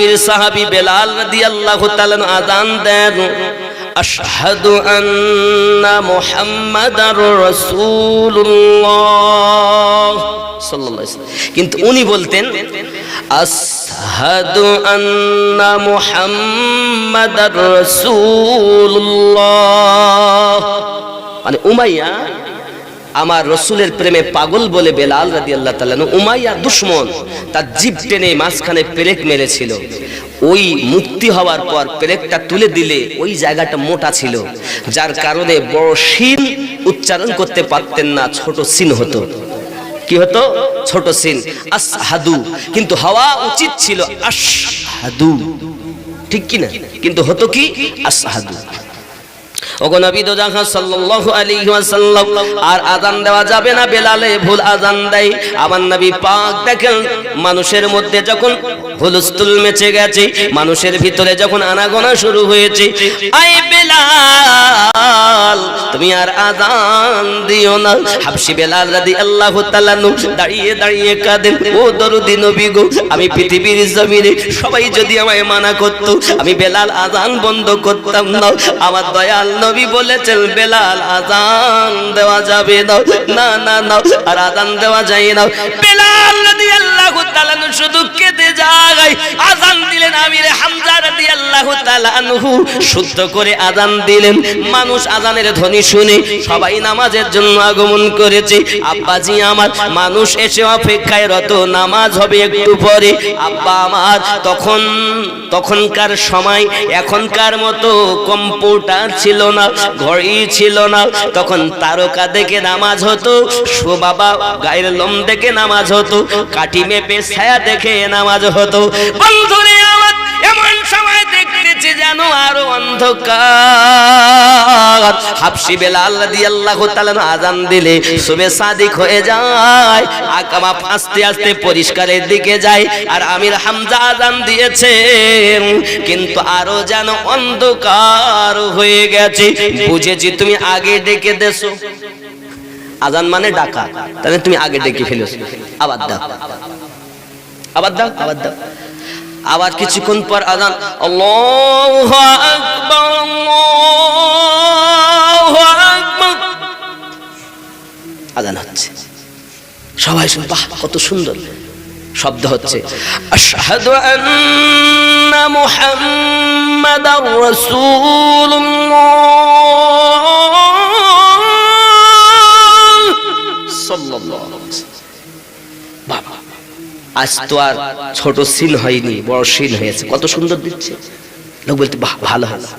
নবীর সাহাবী বেলাল রাদিয়াল্লাহু তাআলা আযান দেন, আশহাদু আন্না মুহাম্মাদার রাসূলুল্লাহ সাল্লাল্লাহু আলাইহি ওয়াসাল্লাম। কিন্তু উনি বলতেন আশহাদু আন্না মুহাম্মাদার রাসূলুল্লাহ। মানে উমাইয়া আমার রসুলের প্রেমে পাগল বলে বেলাল রাদিয়াল্লাহু তাআলা, উমাইয়া দুশমন, তার জিভ টেনে মাঝখানে পেরেক মেরেছিল। ওই মুক্তি হওয়ার পর পেরেকটা তুলে দিলে ওই জায়গাটা মোটা ছিল, যার কারণে বড় শিন উচ্চারণ করতে পারতেন না, ছোট সিন হতো। কি হতো? ছোট সিন, আসহাদু। কিন্তু হওয়া উচিত ছিল আশহাদু, ঠিক কি না? কিন্তু হতো কি আসহাদু। ওগো নবী দো জাহান সাল্লাল্লাহু আলাইহি ওয়াসাল্লাম, আর আযান দেওয়া যাবে না, বেলালে ভুল আযান দেয়। আমার নবী পাক দেখেন মানুষের মধ্যে যখন হুলস্থুল মেচে গেছে, মানুষের ভিতরে যখন আনাগোনা শুরু হয়েছে, আয় বেলাল তুমি আর আযান দিও না। হাবশী বেলাল রাদিয়াল্লাহু তাআলা দাঁড়িয়ে দাঁড়িয়ে কাঁদেন, ও দরদি নবী গো, আমি পৃথিবীর জমিনে সবাই যদি আমায় মানা করত, আমি বেলাল আযান বন্ধ করতাম না। আমার দয়াল নবী বলেছেন বেলাল আযান দেওয়া যাবে না, না না না, আর আযান দেওয়া যায় না। বেলাল রাদিয়াল্লাহু তাআলা শুধু কেঁদে যায়। আযান দিলেন আমির হামজা রাদিয়াল্লাহু তাআলা আনহু, শুদ্ধ করে আযান দিলেন। মানুষ আযানের ধ্বনি শুনে সবাই নামাজের জন্য আগমন করেছে। আব্বাজি আমার, মানুষ এসে অপেক্ষায় রত, নামাজ হবে একটু পরে। আব্বা আমার তখনকার সময় এখনকার মতো কম্পিউটার ছিল না, ঘড়ি ছিল না, তখন তারকা দেখে নামাজ হতো, বাবা গায়ের লোম দেখে নামাজ হতো, কাঠি মেপে ছায়া দেখে নামাজ হতো। বন্ধুরে আমার, এমন সময় দেখতেছি যেন আরো অন্ধকার। হাবশী বেলাল রাদিয়াল্লাহু তাআলা আযান দিলে সুবে সাদিক হয়ে যায়, আকামা আস্তে আস্তে পরিষ্কারের দিকে যায়। আর আমির হামজা আযান দিয়েছে, কিন্তু আরো যেন অন্ধকার হয়ে গেছে। বুঝেছি তুমি আগে ডেকে দেছো, আযান মানে ডাকা, তাহলে তুমি আগে ডেকে ফেলেছো। আবার দাও, আবার দাও, আবার দাও। আবার কিছুক্ষণ পর আযান, আল্লাহু আকবার, আল্লাহু আকবার, আযান হচ্ছে। সবাই শুনে, বাহ কত সুন্দর শব্দ হচ্ছে। আশহাদু আন্না মুহাম্মাদার রাসূলুল্লাহ সাল্লাল্লাহু আলাইহি ওয়াসাল্লাম। বাবা, আজ তো আর ছোট সিন হয়নি, বড় সিন হয়েছে। কত সুন্দর দিচ্ছে। লোক বলতে বাহ ভালো হলো।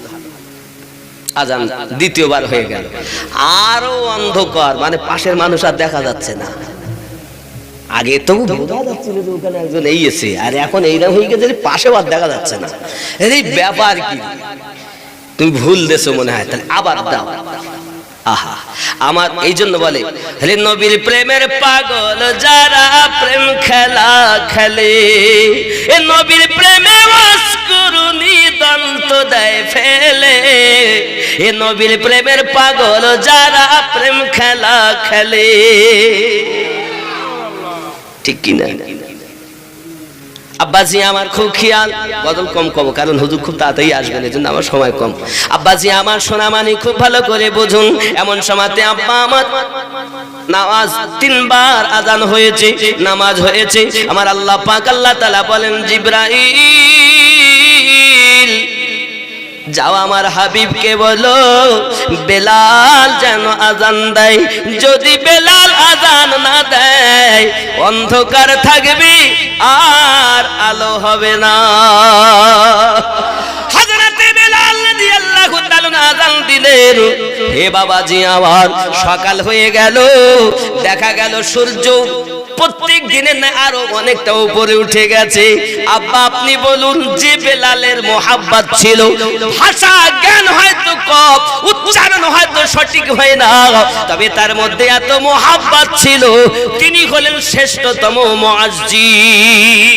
আযান দ্বিতীয়বার হয়ে গেল, আরো অন্ধকার, মানে পাশের মানুষ আর দেখা যাচ্ছে না। আগে তো বোঝা যাচ্ছিল যে ওখানে একজন এই এসে, আর এখন এইরকম হয়ে গেছে পাশে আর দেখা যাচ্ছে না। এই ব্যাপার কি? তুমি ভুল দেছো মনে হয়, তাহলে আবার দাও। আহা, আমার এই জন্য বলে, হে নবীর প্রেমের পাগল যারা প্রেম খেলা খেলে, এ নবীর প্রেমে ওয়াসকুরুনি দন্ত দেয় ফেলে। এ নবীর প্রেমের পাগল যারা প্রেম খেলা খেলে, ঠিক কিনা? আব্বাজি আমার খুব খেয়াল, বদল কম কম, কারণ হুজুর খুব তাড়াতাড়ি আসবেন, এজন্য আমার সময় কম। আব্বাজি আমার সোনামানি খুব ভালো করে বুঝুন। এমন সময়তে আব্বা আমার নামাজ 3 বার আযান হয়েছে, নামাজ হয়েছে। আমার আল্লাহ পাক আল্লাহ তাআলা বলেন, জিবরাইল যাও আমার হাবিবকে বলো বেলাল যেন আযান দেয়। যদি বেলাল আযান না দেয়, অন্ধকার থাকবে আর আলো হবে না। হযরতে বেলাল রাদিয়াল্লাহু তাআলা আযান দিলেন। হে বাবাজি আমার, সকাল হয়ে গেল, দেখা গেল সূর্য প্রত্যেক দিনের না আরো অনেকটা উপরে উঠে গেছে। আব্বা আপনি বলুন, যে বেলালের মোহাব্বত ছিল, ভাষা জ্ঞান হয়তো কম, উচ্চারণ হয়তো সঠিক হয় না, তবে তার মধ্যে এত মোহাব্বত ছিল, তিনি হলেন শ্রেষ্ঠতম মুয়াজ্জিন।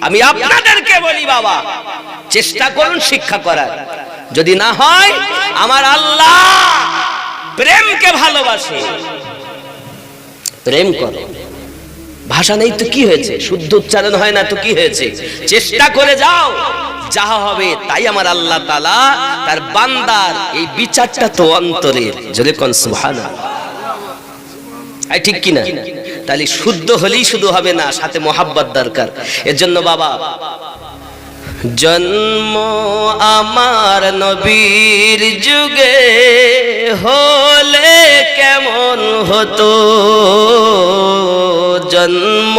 আমি আপনাদেরকে বলি বাবা, চেষ্টা করুন শিক্ষা করার। যদি না হয়, আমার আল্লাহ প্রেমকে ভালোবাসে, প্রেম করো। ভাষা নেই তো কি হয়েছে, শুদ্ধ উচ্চারণ হয় না তো কি হয়েছে, চেষ্টা করে যাও, যাহা হবে তাই। আমার আল্লাহ তাআলা তার বান্দার এই বিচারটা তো অন্তরের, জোরে কোন সুবহানাল্লাহ। এই ঠিক কি না? তাহলে শুদ্ধ হলেই শুধু হবে না, সাথে মহাব্বত দরকার। এর জন্য বাবা, জন্ম আমার নবীর যুগে হলে কেমন হতো, জন্ম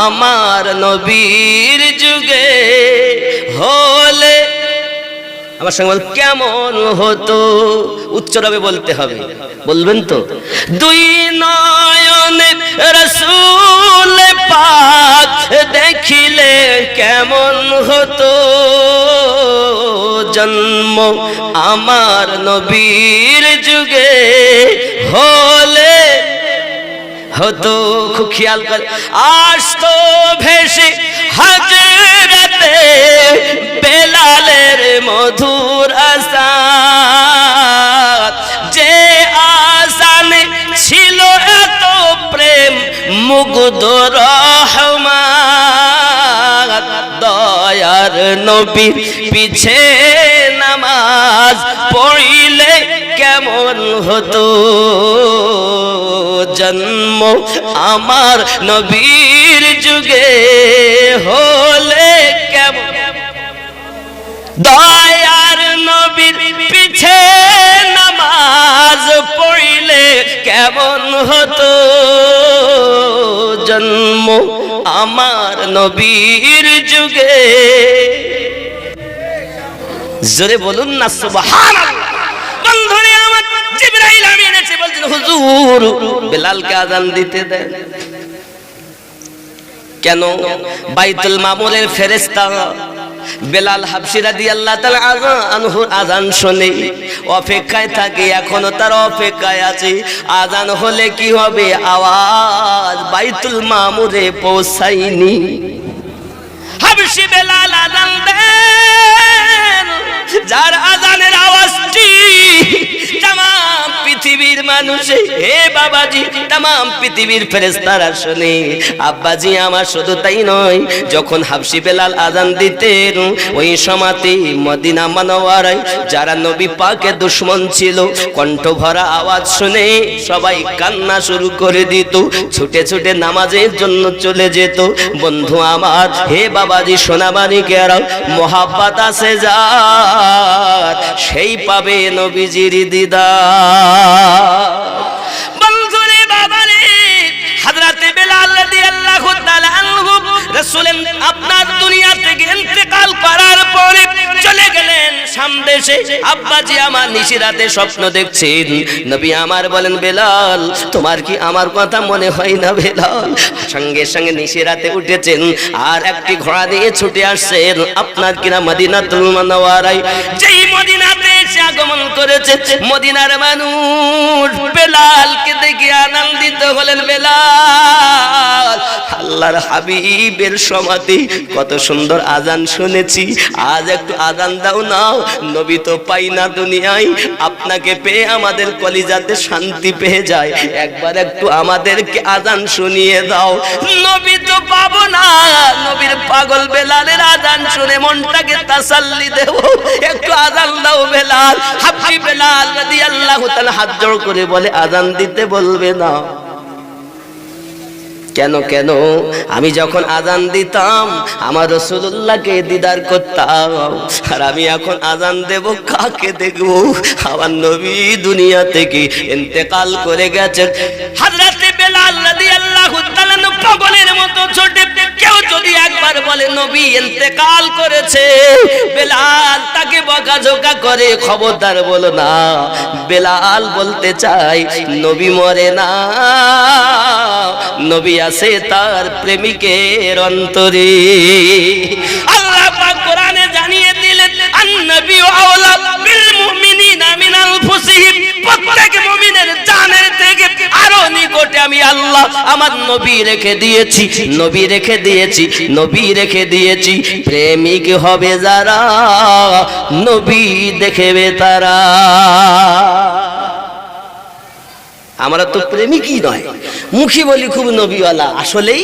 আমার নবীর যুগে হলে, আমার সঙ্গে বল, কেমন হতো, উচ্চরবে বলতে হবে, বলবেন তো? দুই নয়নে রাসূল পাক দেখিলে কেমন হতো, জন্ম আমার নবীর যুগে হলে হতো। খুব খেয়াল করে, আসতো ভেসে হাজরাতে বেলালের মধুর আযান, যে আযানে ছিল এত প্রেম মুগ্ধ রহমান, দয়ার নবীর পিছে নামাজ পড়িলে কেমন হতো, জন্ম আমার নবীর যুগে হলে কেমন, দয়ার নবীর পিছে নামাজ পড়িলে কেমন হতো, জন্ম আমার নবীর যুগে। জোরে বলুন না সুবহানাল্লাহ। বন্ধুরে আমার, জিবরাইল আমিন এসে বলছেন, হুজুর বেলালকে আযান দিতে দেন। কেন? বাইতুল মামুরের ফেরেশতা বেলাল হাবশী রাদিয়াল্লাহু তাআলা আনহুর আযান শুনে অপেক্ষায় থাকে, এখনো তার অপেক্ষায় আছে। আযান হলে কি হবে, আওয়াজ বাইতুল মামুরে পৌঁছায়নি। হাবশী বেলাল আযান দেন, যার আযানের আওয়াজটি तमाम পৃথিবীর মানুষে, হে বাবাজি, तमाम পৃথিবীর ফেরেশতারা শুনে। আব্বাজি আমার শুধু তাই নয়, যখন হাবশী বেলাল আযান দিতেন, ওই সময়তে মদিনা মুনাওয়ারায় যারা নবী পাকের দুশমন ছিল, কণ্ঠ ভরা আওয়াজ শুনে সবাই কান্না শুরু করে দিত, ছুটে ছুটে নামাজের জন্য চলে যেত। বন্ধু আমার, হে বাবাজি, সোনামানিকেরা, মোহাব্বত আছে যার, সেই পাবে নবীজির দিদার। বন্ধুরে বাবারে, হযরতে বেলাল রাদিয়াল্লাহু তাআলা আনহু রাসূলের আপনার দুনিয়া থেকে ইন্তেকাল করার পরে চলে গেলেন সামদেশে। আব্বাজি আমার নিশিরাতে স্বপ্ন দেখছেন, নবী আমার বলেন, বেলাল তোমার কি আমার কথা মনে হয় না বেলাল? সঙ্গে সঙ্গে নিশিরাতে উঠেছেন আর একটি ঘোড়া দিয়ে ছুটে আসছেন আপনার কিনা মদিনাতুল মুনাওয়ারায়। যেই মদিনাতে এসে আগমন করেছে, মদিনার মানুষ বেলালকে দেখে আনন্দিত হলেন। বেলাল, আল্লাহর হাবিবের সমাধি, কত সুন্দর আযান শুনেছি, আজ একটু আযান দাও না। নবী তো পাই না দুনিয়ায়, আপনাকে পেয়ে আমাদের কলিজাতে শান্তি পেয়ে যায়, একবার একটু আমাদেরকে আযান শুনিয়ে দাও। নবী তো পাবো না, নবীর পাগল বেলালের আযান শুনে মনটাকে তাসাল্লি দেব, একটু আযান দাও বেলাল। হাবশী বেলাল রাদিয়াল্লাহু তাআলা হাত জোড় করে বলে, আযান দিতে বলবে না কেন? কেন? আমি যখন আযান দিতাম আমার রাসূলুল্লাহকে দিদার করতাম, আর আমি এখন আযান দেব কাকে দেখব? আমার নবী দুনিয়া থেকে ইন্তেকাল করে গেছেন। হযরতে বেলাল রাদিয়াল্লাহু তাআলা পাগলের মতো ছোটে, কেউ যদি একবার বলে নবী ইন্তেকাল করেছে, বেলাল তাকে বকাঝকা করে, খবরদার বলো না। বেলাল বলতে চাই, নবী মরে না, নবী আছে তার প্রেমিকের অন্তরে। আল্লাহ পাক কোরআনে জানিয়ে দিলেন, আন-নবিয়্যু আওলা বিল মুমিনিনা মিন আনফুসিহিম, প্রত্যেক মুমিনের জানের থেকে আরো নিকটে আমি আল্লাহ আমার নবী রেখে দিয়েছি, নবী রেখে দিয়েছি, নবী রেখে দিয়েছি। প্রেমিক হবে যারা, নবী দেখবে তারা। আমরা তো প্রেমিকই নয়, মুখী বলি খুব নবীওয়ালা। আসলেই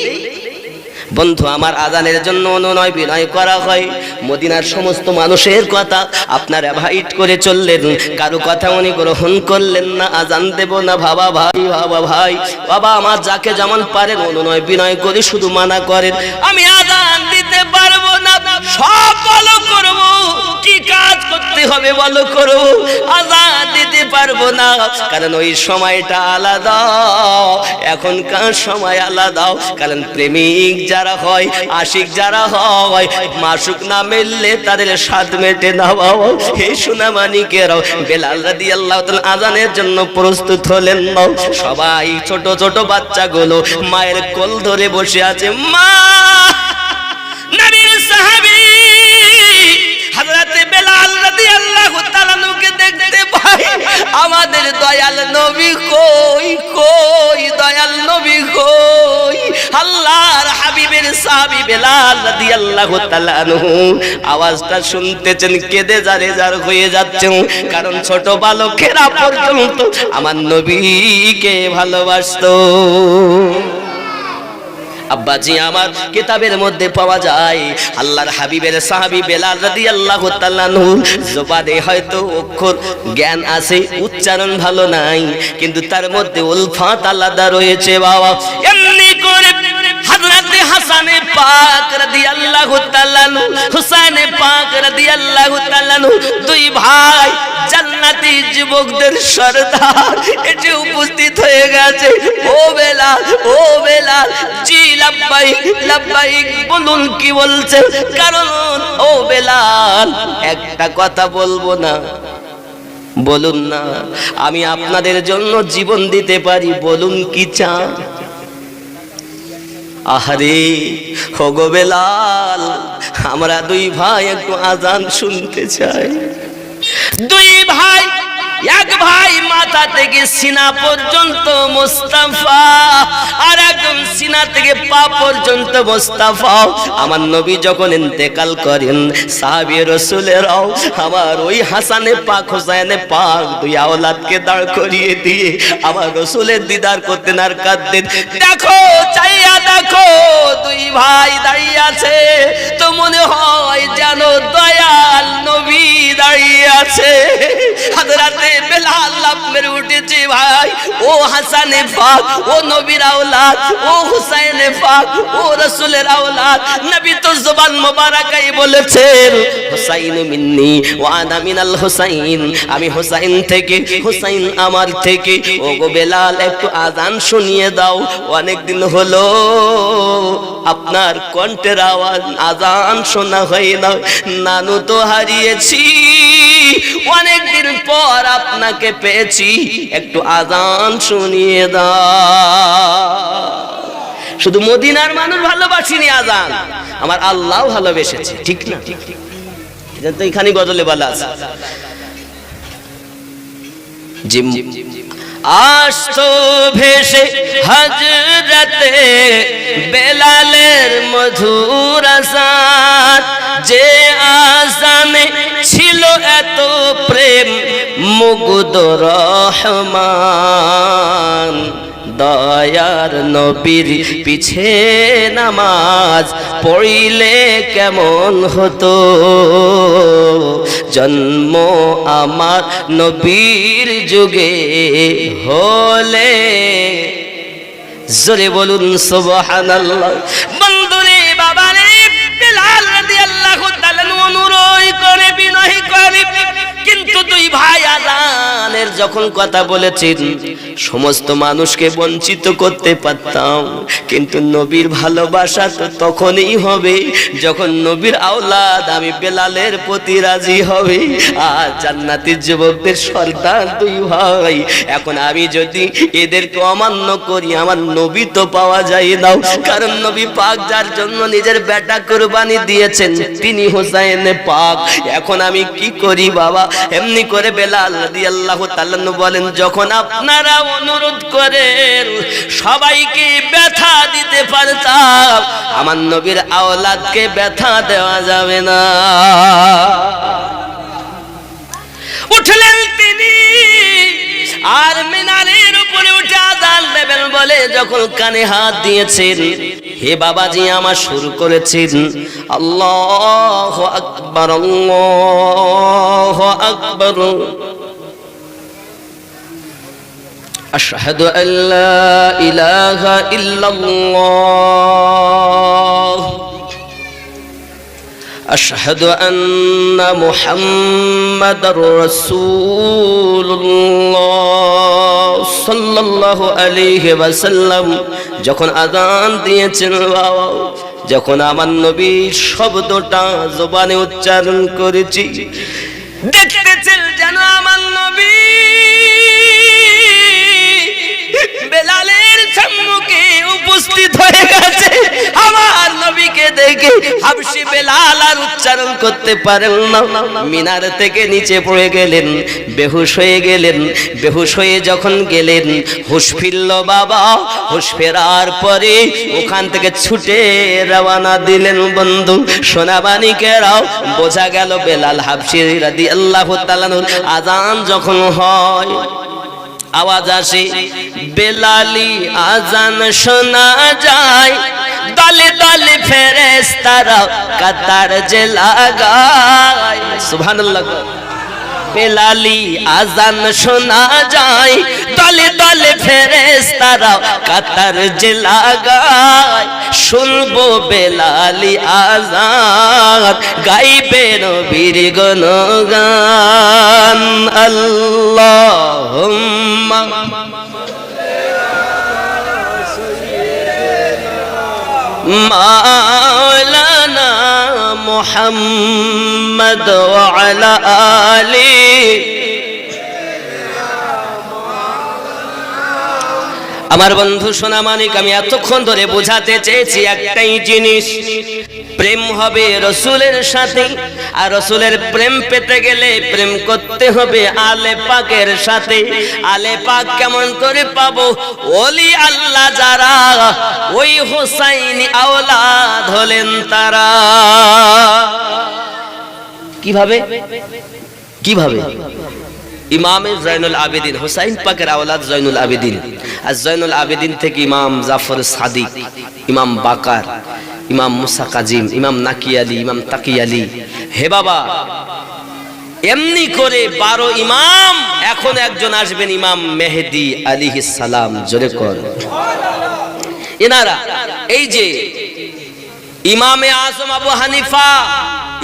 বন্ধু আমার, আজানের জন্য অনুনয় বিনয় করা হয়। মদিনার সমস্ত মানুষের কথা আপনারা অ্যাভয়েড করে চললেন, কারো কথা উনি গ্রহণ করলেন না। আজান দেব না বাবা ভাই, বাবা ভাই, বাবা আমার যাকে যেমন পারেন অনুনয় বিনয় করে শুধু মানা করেন। আমি আজান দিতে পারবো না, সব বলো করব, কি কাজ করতে হবে বলো করব, আজান দিতে পারবো না, কারণ ওই সময়টা আলাদা, এখনকার সময় আলাদা। কারণ প্রেমিক যারা হয়, আশিক যারা হয়, মাসুক না মিললে তাদের স্বাদ মেটে না বাবা। হে সোনা মানিকেরাও, বেলাল রাদিয়াল্লাহু তাআলা আজানের জন্য প্রস্তুত হলেন না। সবাই ছোট ছোট বাচ্চাগুলো মায়ের কোল ধরে বসে আছে। মা, নবীর সাহাবী হযরতে বেলাল রাদিয়াল্লাহু তাআলাকে দেখতে পাই, আমাদের দয়াল নবী কই, কই দয়াল নবী কই? আল্লাহর হাবিবের সাহাবী বেলাল রাদিয়াল্লাহু তাআলা আনহু আওয়াজটা শুনতেছেন, কেঁদে জারে জার হয়ে যাচ্ছেন। কারণ ছোট বালকেরা পর্যন্ত আমার নবীকে ভালোবাসতো। আব্বাজি আমার, কিতাবের মধ্যে পাওয়া যায় আল্লাহর হাবিবের সাহাবী বেলাল রাদিয়াল্লাহু তাআলা আনহু জবানে হয়তো অক্ষর জ্ঞান আছে, উচ্চারণ ভালো নাই, কিন্তু তার মধ্যে উলফাত আলাদা রয়েছে বাবা। এমনি করে হযরতে হাসানে পাক রাদিয়াল্লাহু তাআলা আনহু, হুসাইনে পাক রাদিয়াল্লাহু তাআলা আনহু, দুই ভাই জান্নাতি যুবকদের সরদার এসে উপস্থিত হয়ে গেছে। ও বেলাল, ও বেলাল, জি লাব্বাইক লাব্বাইক, বলুন কি বলছেন? কারণ ও বেলাল, একটা কথা বলবো না? বলুন না, আমি আপনাদের জন্য জীবন দিতে পারি, বলুন কি চান? আহারে ওগো বেলাল, আমরা দুই ভাই একটু আজান শুনতে চাই। দুই ভাই, এক ভাই মাথা থেকে সিনা পর্যন্ত মুস্তাফা, আর একদম সিনা থেকে পা পর্যন্ত মুস্তাফা। আমার নবী যখন ইন্তেকাল করেন, সাহাবী রাসূলেরাও আমার ওই হাসানে পাক হুসাইনে পাক দুই আওলাদকে দাঁড় করিয়ে দিয়ে আমার রাসূলের দিদার করতেন আর কাঁদতেন। দেখো, চাইয়া দেখো, দুই ভাই দাঁড়িয়ে আছে, তো মনে হয় যেন দয়াল নবী দাঁড়িয়ে আছে। হযরতে বেলাল লাফ মেরে উঠেছে, ভাই ও হাসানে পাক, ও নবীর আওলাদ, ও হুসাইনে পাক, ও রাসূলের আওলাদ। নবী তো জবান মোবারকাই বলেছেন, হুসাইন মিন্নি ওয়া আনা মিনাল হুসাইন, আমি হুসাইন থেকে, হুসাইন আমার থেকে। ও গো বেলাল, একটু আজান শুনিয়ে দাও, অনেক দিন হলো আপনার কণ্ঠের আওয়াজ, আজান শোনা হয় না। নানু তো হারিয়েছি, অনেকদিন পর আপনাকে পেয়েছি, একটু আজান শুনিয়ে দাও। শুধু মদিনার মানুষ ভালোবাসিনি, আজান আমার আল্লাহ ভালোবেসেছে, ঠিক না? এটা তো এখানে গজলে বলা আছে। আসতো ভেসে হযরতে বেলালের মধুর আযান, যে আযানে ছিল এত প্রেম মুগ্ধ রহমান। দয়ার নবীর পিছে নামাজ পড়িলে কেমন হতো, জন্ম আমার নবীর যুগে হলে। জোরে বলুন সুবহানাল্লাহ। বন্ধুরে, বাবারে, বেলাল রাদিয়াল্লাহু তাআলা অনুরোধ করে, বিনয় করে, কিন্তু দুই ভাই আজানের যখন কথা বলেছেন, সমস্ত মানুষকে বঞ্চিত করতে পারতাম, কিন্তু নবীর ভালোবাসা তো তখনই হবে যখন নবীর আওলাদ আমি বেলালের প্রতি রাজি হবে। আর জান্নাতের যুবকদের সর্দার দুই ভাই, এখন আমি যদি এদেরকে অমান্য করি, আমার নবী তো পাওয়া যায় না। কারণ নবী পাক যার জন্য নিজের বেটা কুরবানি দিয়েছেন, তিনি হুসাইনে পাক। এখন আমি কি করি বাবা? এমনি করে বেলাল রাদিয়াল্লাহু তাআলা বলেন, যখন আপনারা অনুরোধ করেন সবাইকে ব্যথা দিতে পারতাম, আমার নবীর আওলাদকে ব্যথা দেওয়া যাবে না। উঠলেন তিনি, আর মিনারের উপরে উঠে আযান দেবেন বলে যখন কানে হাত দিয়েছেন, হে বাবাজি আমার শুরু করেছেন আল্লাহু আকবার আল্লাহু আকবার আশহাদু আল্লা ইলাহা ইল্লাল্লাহ আশহাদু আন্না মুহাম্মাদার রাসূলুল্লাহ সাল্লাল্লাহু আলাইহি ওয়াসাল্লাম যখন আযান দিয়েছেন, বাবা যখন আমার নবীর শব্দটা জবানে উচ্চারণ করেছি, দেখতেছেন যেন আমার নবী বেলালের সম্মুখে উপস্থিত হয়ে গেছে। আমার নবীকে দেখে হাবশি বেলাল আর উচ্চারণ করতে পারেন না, মিনার থেকে নিচে পড়ে গেলেন, বেহুশ হয়ে গেলেন। বেহুশ হয়ে যখন গেলেন হুঁশ ফিরল বাবা। হুঁশ ফেরার পরে ওখান থেকে ছুটে রওনা দিলেন। বন্ধু সোনাবানিকেরাও বোঝা গেল বেলাল হাবশি রাদিয়াল্লাহু তাআলা আযান যখন হয়, আওয়াজ আসে, বেলালি আযান শোনা যায়, দলে দলে ফেরেশতারা কাতার যে লাগায়। সুবহানাল্লাহ। বেলালি আযান শোনা যায়, দলে দলে ফেরেশতারা কাতার যে লাগায়। শুনবো বেলালি আযান, গাইবে নবীর গুণগান। আল্লাহুম্মা মাওলানা মুহাম্মদ ওয়া আলা আলি। আমার বন্ধু সোনামানিক, আমি এতক্ষণ ধরে বোঝাতে চেয়েছি একটাই জিনিস, প্রেম হবে রসুলের সাথে। আর রসুলের প্রেম পেতে গেলে প্রেম করতে হবে আলে পাকের সাথে। আলে পাক কেমন করে পাবো? ওলি আল্লাহ যারা, ওই হোসাইনি আওলাদ হলেন তারা। কিভাবে কিভাবে? ইমামে জয়নুল আবেদিন, হোসাইন পাকের আওলাদ জয়নুল আবেদিন। আর জয়নুল আবেদিন থেকে ইমাম জাফর সাদিক, ইমাম বাকার, ইমাম মুসা কাজিম, ইমাম নাকি আলী, ইমাম তাকি আলী। হে বাবা, এমনি করে 12 ইমাম। এখন একজন আসবেন ইমাম মেহেদি আলাইহিস সালাম। জোরে কর। এনারা এই যে ইমামে আজম আবু হানিফা,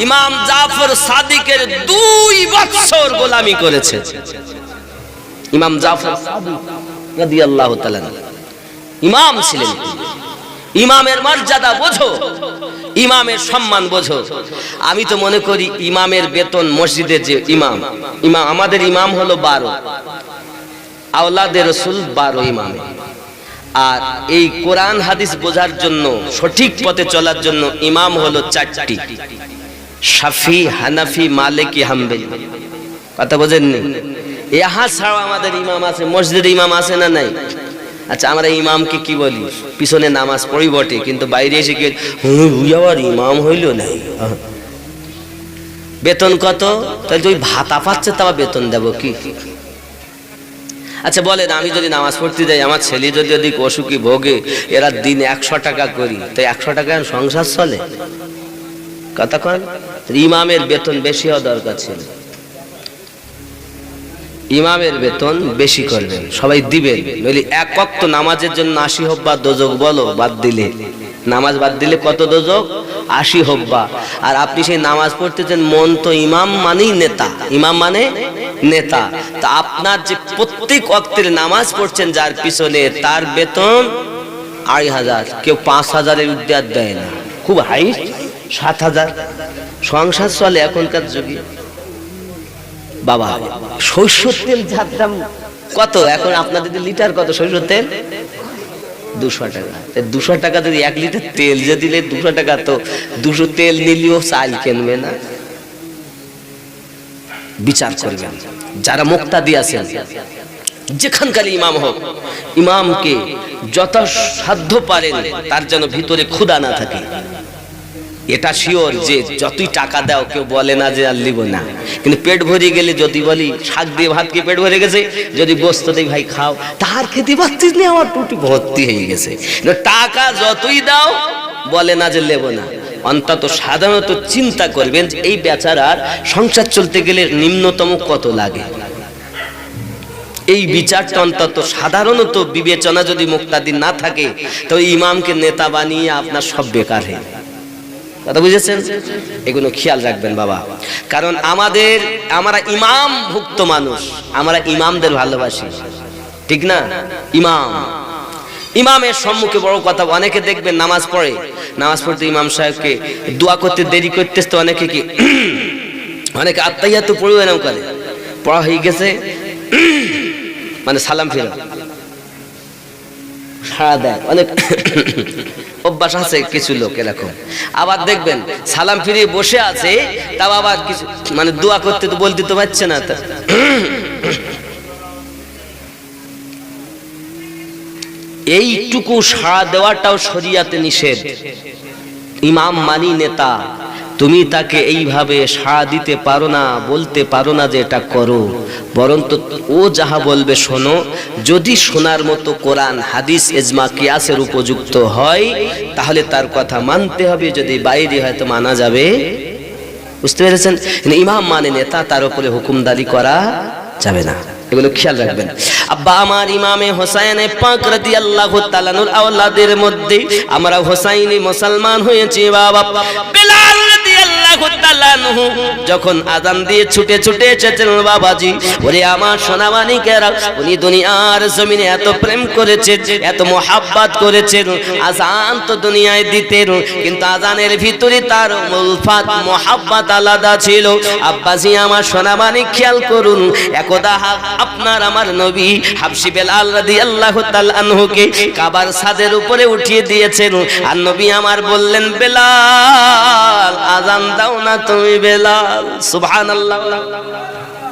ইমাম জাফর সাদিকের 2 বছর গোলামি করেছে। ইমাম জাফর সাদিক রাদিয়াল্লাহু তাআলা ইমাম ছিলেন। ইমামের মর্যাদা বোঝো, ইমামের সম্মান বোঝো। আমি তো মনে করি ইমামের বেতন, মসজিদের যে ইমাম, আমাদের ইমাম হলো 12, আওলাদে রাসূল 12 ইমাম। আর এই কোরআন হাদিস বোঝার জন্য, সঠিক পথে চলার জন্য ইমাম হলো 4টি, শাফি, হানাফি, মালিকি, হাম্বলি। কথা বোঝেননি? ইহা ছাড়া আমাদের ইমাম আছে, মসজিদে ইমাম আছে না নাই? আচ্ছা, আমরা ইমামকে কি বলি? পিছনে নামাজ পড়ি বটে, কিন্তু বাইরে এসে কি আবার ইমাম হইল নাই। বেতন কত? তাহলে তুই ভাতা পাচ্ছে, তা বেতন দেব কি? আচ্ছা বলেন, আমি যদি নামাজ পড়তে যাই, আমার ছেলে যদি অসুখী ভোগে, এরা দিন 100 টাকা করি, তো 100 টাকায় সংসার চলে? কথা কন। ইমামের বেতন বেশি হওয়া দরকার ছিল। ইমামের বেতন বেশি করবেন, সবাই দিবেন। নইলে এক ওয়াক্ত নামাজের জন্য 80 হব্বা দোজক বলো বাদ দিলে, নামাজ বাদ দিলে কত দোজক? 80 হব্বা। আর আপনি সেই নামাজ পড়তেছেন, মন তো ইমাম মানেই নেতা, ইমাম মানে নেতা। তা আপনার যে প্রত্যেক ওয়াক্তের নামাজ পড়ছেন যার পিছনে, তার বেতন 2,500, কেউ 5,000-এর উদ্যার দেয় না, খুব হাই 7,000। সংসার চলে এখনকার যুগে। বাবা, সরষের তেল যার দাম কত এখন? আপনাদের লিটার কত সরষের তেল? 200 টাকা। 200 টাকা যদি 1 লিটার তেল যে দিলে 200 টাকা, তো 200 তেল নিলেও চাল কিনবে না। বিচার করবেন যারা মুক্তাদি আছেন, যেখানকার ইমাম হোক, ইমামকে যথাসাধ্য পারেন তার যেন ভিতরে ক্ষুধা না থাকে। এটা শিওর যে যতই টাকা দাও কেউ বলে না যে আর লিব না, কিন্তু পেট ভরে গেলে যদি বলি শাক দিয়ে ভাত কি পেট ভরে গেছে, যদি গোস্ত দিই ভাই খাও, তার খেতে পারছিস না, আমার টুটি ভর্তি হয়ে গেছে। টাকা যতই দাও বলে না যে লেব না। অন্তত সাধারণত চিন্তা করবেন যে এই বেচারার সংসার চলতে গেলে নিম্নতম কত লাগে। এই বিচারটা অন্তত সাধারণত বিবেচনা যদি মুক্তাদি না থাকে, তো ইমামকে নেতা বানিয়ে আপনার সব বেকার হয়। কথা বুঝেছেন? এগুলো খেয়াল রাখবেন বাবা, কারণ আমরা ইমাম ভুক্ত মানুষ, আমরা ইমামদের ভালোবাসি, ঠিক না? ইমামের সম্মুখে বড় কথা, অনেকে দেখবেন নামাজ পড়তে ইমাম সাহেবকে দোয়া করতে দেরি করতেছে, তো অনেকে কি অনেকে আত্মাইয়া তো পড়বে না, করে পড়া হয়ে গেছে মানে সালাম ফেরা সারা দেয়, অনেক অভ্যাস আছে কিছু লোক এরকম। আবার দেখবেন সালাম ফিরিয়ে বসে আছে, তাও আবার কিছু মানে দোয়া করতে তো বলতে তো পারছে না। এইটুকু সাড়া দেওয়াটাও শরিয়াতে নিষেধ। ইমাম মানি নেতা, তুমি তাকে এইভাবে সাড়া দিতে পারো না, বলতে পারো না যে এটা করো, বরং তো ও যাহা বলবে শোনো। যদি শোনার মতো কোরআন হাদিস ইজমা কিয়াসের উপযুক্ত হয় তাহলে তার কথা মানতে হবে, যদি বাইরে হয় তো মানা যাবে। বুঝতে পেরেছেন? ইমাম মানে নেতা, তার উপরে হুকুমদারি করা যাবে না, এগুলো খেয়াল রাখবেন। আব্বা আমার ইমামে হোসাইনে পাক রাদিয়াল্লাহু তাআলা আনহুর আওলাদের মধ্যে আমরা হোসাইনি মুসলমান হয়েছি বাবা। বেলাল রাদিয়াল্লাহু তাআলা আনহু যখন আযান দিয়ে ছুটে ছুটে এসেছেন বাবাজি, ওরে আমার সোনামানিকেরা, উনি দুনিয়ার জমিনে এত প্রেম করেছেন, এত মোহাব্বত করেছেন। আযান তো দুনিয়ায় দিতেন, কিন্তু আযানের ভিতরে তার উলফাত মোহাব্বত আলাদা ছিল। আব্বাজি আমার সোনামানিক খেয়াল করুন, একদা আপনার আমার নবী হাবশী বেলাল রাদিয়াল্লাহু তাআলা আনহুকে কাবার ছাদের উপরে উঠিয়ে দিয়েছেন, আর নবী আমার বললেন, বেলাল আযান দাও না তুমি বেলাল। সুবহানাল্লাহ।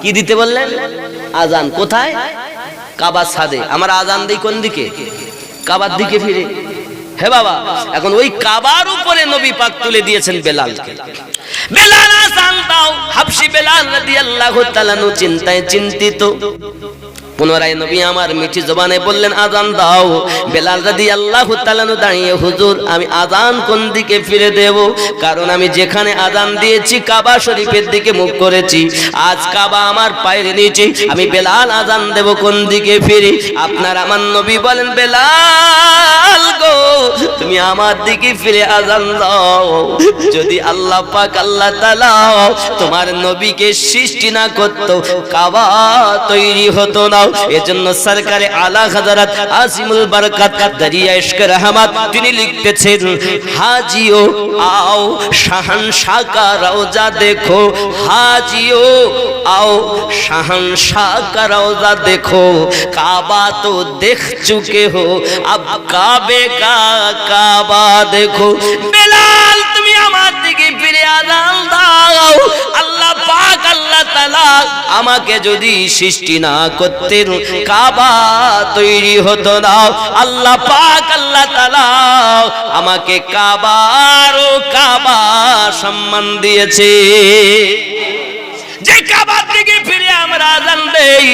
কি দিতে বললেন? আযান। কোথায়? কাবার ছাদে। আমার আযান দেই কোন দিকে? কাবার দিকে ফিরে। হে বাবা, এখন ওই কাবার উপরে নবী পাক তুলে দিয়েছেন বেলালকে। বেলাল আযান দাও। হাবশী বেলাল রাদিয়াল্লাহু তাআলা চিন্তায় চিন্তিত। পুনরায় নবী আমার মিঠি জবানে বললেন, আযান দাও। বেলাল রাদিয়াল্লাহু তাআলা দাঁড়িয়ে, হুজুর আমি আযান কোন দিকে ফিরে দেব? কারণ আমি যেখানে আযান দিয়েছি কাবা শরীফের দিকে মুখ করেছি, আজ কাবা আমার পায়ের নিচে, আমি বেলাল আযান দেব কোন দিকে ফিরে? আপনার আমার নবী বলেন, বেলাল গো তুমি আমার দিকে ফিরে আযান দাও। যদি আল্লাহ পাক আল্লাহ তাআলা তোমার নবীকে সৃষ্টি না করত, কাবা তৈরি হতো না। এজন্য সরকারে আলা হযরত আসিমুল বরকত দরিয়া ইশক রহমত তিনি লিখতেছেন, হাজিও आओ शहंशाह का रौजा देखो, हाजियो आओ शहंशाह का रौजा देखो, काबा तो देख चुके हो अब काबे का काबा देखो। बेलाल তুমি আমার দিকে ফিরে আযান দাও। আল্লাহ পাক আল্লাহ তাআলা আমাকে যদি সৃষ্টি না করতেন, কাবা তৈরি হতো না। আল্লাহ পাক আল্লাহ তাআলা আমাকে কাবার ও কাবা সম্মান দিয়েছে। যে কাবার দিকে ফিরে আমরা আযান দেই,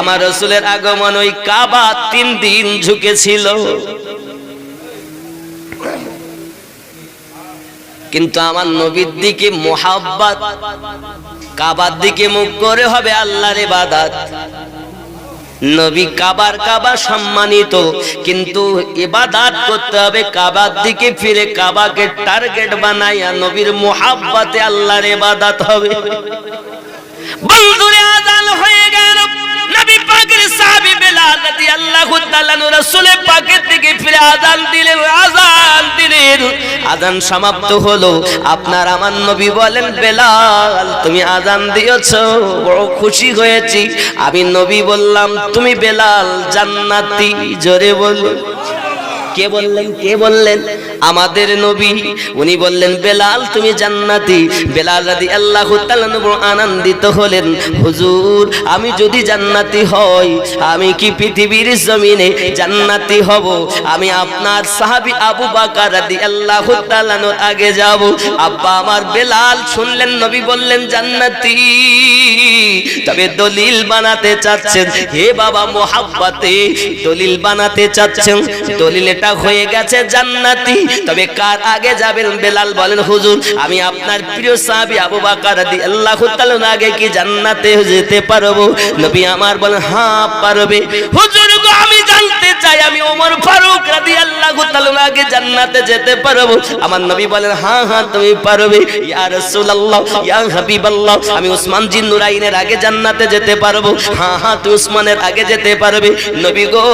আমার রাসূলের আগমন ওই কাবা 3 দিন ঝুঁকেছিল। কিন্তু আমার নবীর দিকে মোহাব্বত, কাবার দিকে মুখ করে হবে আল্লাহর ইবাদত। নবী কাবা সম্মানিত, কিন্তু ইবাদত করতে হবে কাবার দিকে ফিরে, কাবাকে টার্গেট বানাইয়া নবীর মোহাব্বতে আল্লাহর ইবাদত হবে। বন্ধুরে আযান হয়ে গেল, নবী পাকের সাহাবী বেলাল রাদিয়াল্লাহু তাআলা রাসূলের পাকের দিকে ফিরে আযান দিলেন। আযান সমাপ্ত হলো। আপনার আমার নবী বলেন, বেলাল তুমি আযান দিয়েছো, বড় খুশি হয়েছি। আমি নবী বললাম, তুমি বেলাল জান্নাতি। জোরে বলো। কে বললেন? আমাদের নবী উনি বললেন বেলাল তুমি জান্নাতি। বেলাল রাদিয়াল্লাহু তাআলা আনন্দিত হলেন, হুজুর আমি যদি জান্নাতি হই আমি কি পৃথিবীর জমিনে জান্নাতি হব? আমি আপনার সাহাবী আবু বকর রাদিয়াল্লাহু তাআলা আগে যাব। আব্বা আমার বেলাল শুনলেন নবী বললেন জান্নাতি, তবে দলিল বানাতে চাচ্ছেন। হে বাবা মোহাব্বতে দলিল বানাতে চাচ্ছেন, দলিল এটা হয়ে গেছে জান্নাতি, তবে কার আগে যাবেন? বেলাল বলেন হুজুর আমি আপনার প্রিয় সাহাবী আবু বকর রাদিয়াল্লাহু তাআলা আগে কি জান্নাতে যেতে পারবো? নবী আমার বলেন হ্যাঁ পারবে। হুজুর গো আমি জানতে চাই আমি ওমর ফারুক রাদিয়াল্লাহু তাআলা আগে জান্নাতে যেতে পারবো? আমার নবী বলেন হ্যাঁ হ্যাঁ তুমি পারবে। ইয়া রাসূলুল্লাহ ইয়া হাবিবাল্লাহ আমি উসমান জিন নুরাইনের আগে জান্নাতে যেতে পারবো? হ্যাঁ হ্যাঁ তুমি উসমানের আগে যেতে পারবে। নবী গো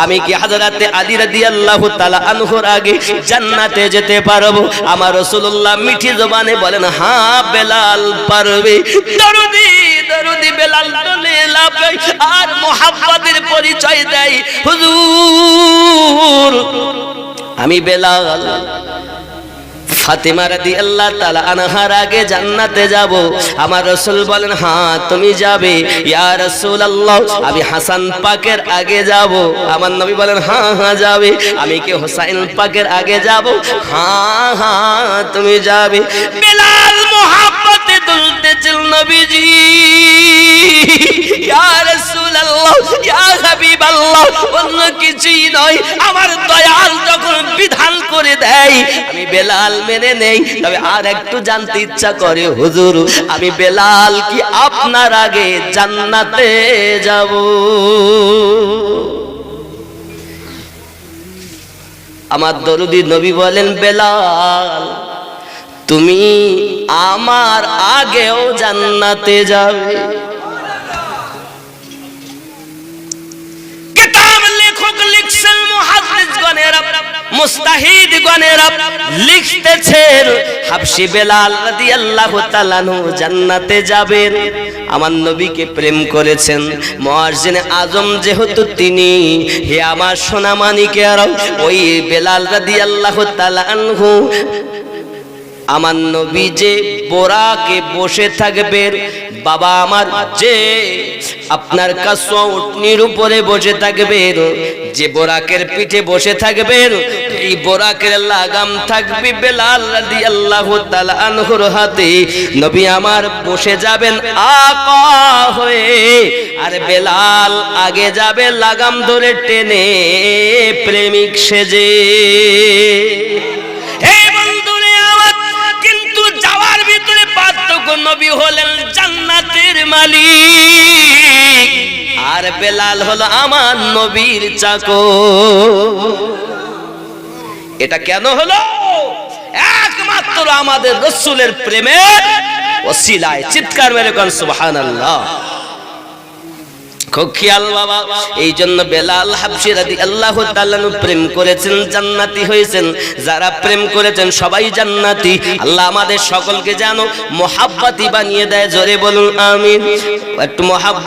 আমি কি হযরতে আলী রাদিয়াল্লাহু তাআলা আনহুর আগে জান্নাতে যেতে পারবো? আমার রাসূলুল্লাহ মিঠি জবানে বলেন হ্যাঁ বেলাল পারবে। দরুদি দরুদি বেলাল বলে লাফে আর মুহাব্বতের পরিচয় দেয়, হুজুর আমি বেলাল ফাতেমা রাদিয়াল্লাহু তাআলা আনহার আগে জান্নাতে যাব। আমার রাসূল বলেন হ্যাঁ তুমি যাবে। ইয়া রাসূলুল্লাহ আমি হাসান পাকের আগে যাব। আমার নবী বলেন হ্যাঁ হ্যাঁ যাবে। আমি কি হুসাইন পাকের আগে যাব? হ্যাঁ হ্যাঁ তুমি যাবে। বেলাল মোহাব্বতে দুলতেছিল নবীজি। ইয়া রাসূলুল্লাহ ইয়া হাবিবাল্লাহ অন্য কিছুই নয়, আমার দয়াল যখন বিধান করে দেয় আমি বেলাল মেনে নেই। তবে আর একটু জানতে ইচ্ছা করে হুজুর আমি বেলাল কি আপনার আগে জান্নাতে যাব? আমার দরুদি নবী বলেন বেলাল তুমি আমার আগেও জান্নাতে যাবে। কিতাব লেখক লিখছেন, মুহাদ্দিসগণেরা মুস্তাহিদগণেরা লিখতেছেন হাবশী বেলাল রাদিয়াল্লাহু তাআলা জান্নাতে যাবেন। আমার নবীকে প্রেম করেছেন, মুয়াজ্জিন আজম যেহেতু তিনি, হে আমার সোনামানিকেরা ওই বেলাল রাদিয়াল্লাহু তাআলা আনহু আমার নবী যে বোরাকে বসে থাকবেন, বাবা আমার যে আপনার কাসওয়া উটনির উপরে বসে থাকবেন, যে বোরাকের পিঠে বসে থাকবেন, এই বোরাকের লাগাম থাকবে বেলাল রাদিয়াল্লাহু তাআলা আনহুর হাতে। নবী আমার বসে যাবেন আকা হয়ে, আর বেলাল আগে যাবে লাগাম ধরে টেনে প্রেমিক সেজে। যাওয়ার ভিতরে পার্থক্য, নবী হলেন জান্নাতের মালিক আর বেলাল হলো আমার নবীর চাকর। এটা কেন হলো? একমাত্র আমাদের রাসূলের প্রেমের ওসিলায়। চিৎকার মেরে কোন সুবহানাল্লাহ। খুব খেয়াল বাবা, এই জন্য বেলাল হাবশী রাদিয়াল্লাহু তাআলা প্রেম করেছেন, জান্নাতি হয়েছেন। যারা প্রেম করেছেন সবাই জান্নাতি। আল্লাহ আমাদের সকলকে যেন মুহাব্বতি বানিয়ে দেয়। জোরে বলুন আমিন। একটু মুহাব্বত